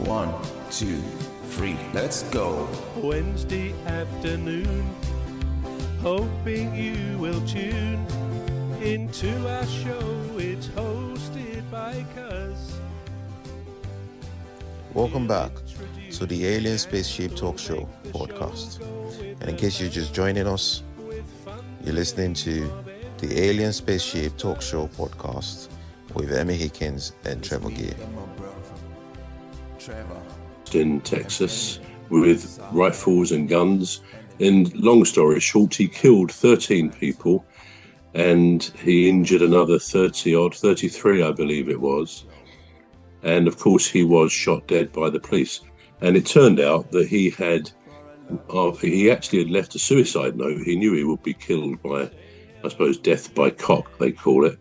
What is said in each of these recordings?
1, 2, 3, let's go. Wednesday afternoon, hoping you will tune into our show. It's hosted by Cuz. Welcome back to the Alien Spaceship Talk Show podcast. And in case you're just joining us, you're listening to the Alien Spaceship Talk Show podcast with Emmy, Hikins and Trevor. In Texas with rifles and guns. And long story short, he killed 13 people and he injured another 33 I believe it was. And of course he was shot dead by the police. And it turned out that he actually had left a suicide note. He knew he would be killed by, I suppose, death by cock, they call it.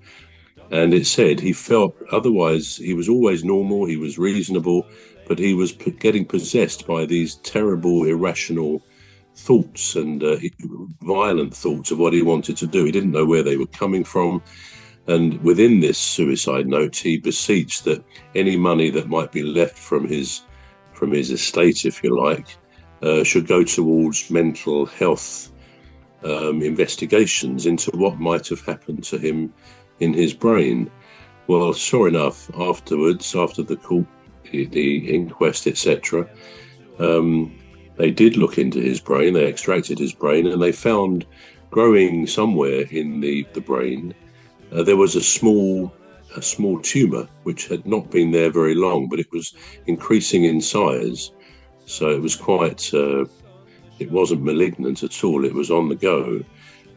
And it said he felt otherwise, he was always normal, he was reasonable, but he was getting possessed by these terrible, irrational thoughts and violent thoughts of what he wanted to do. He didn't know where they were coming from. And within this suicide note, he beseeched that any money that might be left from his estate, if you like, should go towards mental health investigations into what might have happened to him in his brain. Well, sure enough, afterwards, after the court, the inquest, etc., they did look into his brain. They extracted his brain, and they found growing somewhere in the brain there was a small tumor which had not been there very long, but it was increasing in size. So it was quite. It wasn't malignant at all. It was on the go.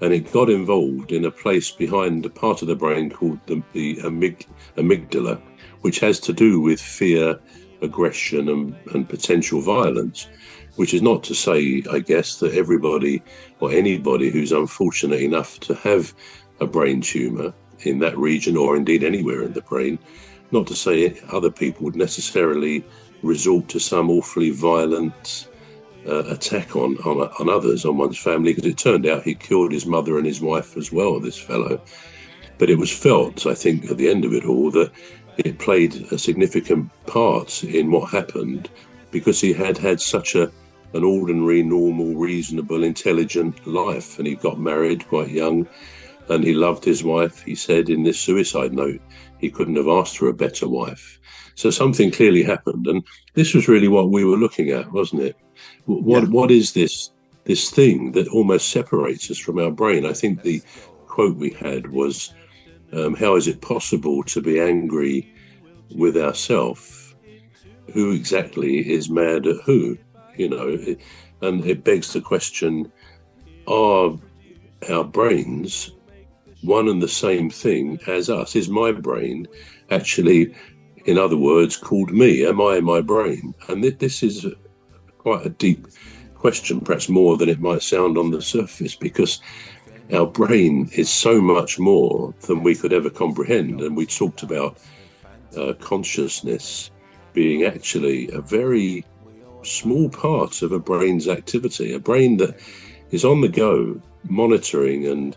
And it got involved in a place behind a part of the brain called the amygdala, which has to do with fear, aggression, and potential violence, which is not to say, I guess, that everybody or anybody who's unfortunate enough to have a brain tumour in that region or indeed anywhere in the brain, not to say other people would necessarily resort to some awfully violent attack on others, on one's family, because it turned out he killed his mother and his wife as well, this fellow. But it was felt, I think, at the end of it all, that it played a significant part in what happened because he had such an ordinary, normal, reasonable, intelligent life. And he got married quite young and he loved his wife. He said in this suicide note, he couldn't have asked for a better wife. So something clearly happened. And this was really what we were looking at, wasn't it? What is this thing that almost separates us from our brain? I think the quote we had was, how is it possible to be angry with ourselves? Who exactly is mad at who? You know, and it begs the question, are our brains one and the same thing as us? Is my brain actually, in other words, called me? Am I my brain? And this is quite a deep question, perhaps more than it might sound on the surface, because our brain is so much more than we could ever comprehend. And we talked about consciousness being actually a very small part of a brain's activity, a brain that is on the go, monitoring and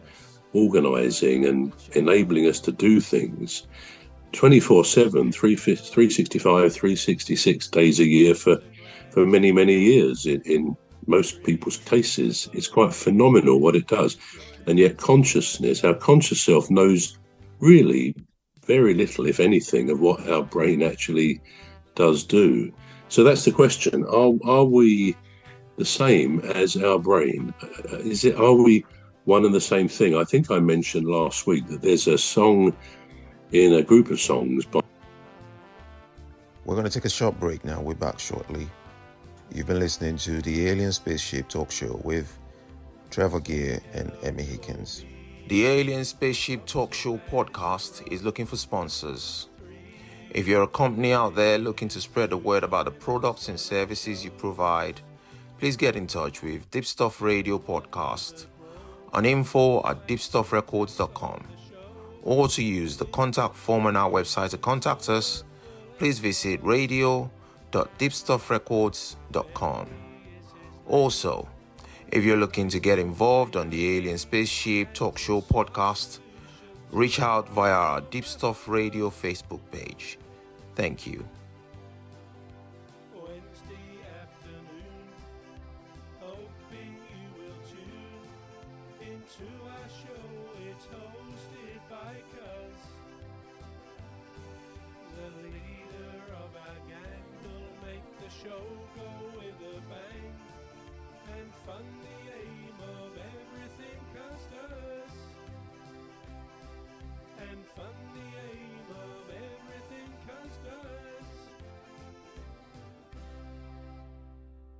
organising and enabling us to do things 24/7, 365, 366 days a year for many, many years. In most people's cases, it's quite phenomenal what it does. And yet consciousness, our conscious self, knows really very little, if anything, of what our brain actually does do. So that's the question. Are we the same as our brain? Are we one and the same thing? I think I mentioned last week that there's a song in a group of songs by... We're going to take a short break now. We're back shortly. You've been listening to the Alien Spaceship Talk Show with Trevor and Emmy Hikins. The Alien Spaceship Talk Show podcast is looking for sponsors. If you're a company out there looking to spread the word about the products and services you provide, please get in touch with Deepstuff Radio Podcast on info@deepstuffrecords.com, or to use the contact form on our website to contact us, please visit radio.deepstuffrecords.com. Also, if you're looking to get involved on the Alien Spaceship Talk Show podcast, reach out via our Deepstuff Radio Facebook page. Thank you. into our show. It's hosted by Cuz, the leader of our gang. Will make the show go with a bang and fund the aim of everything Cuz does.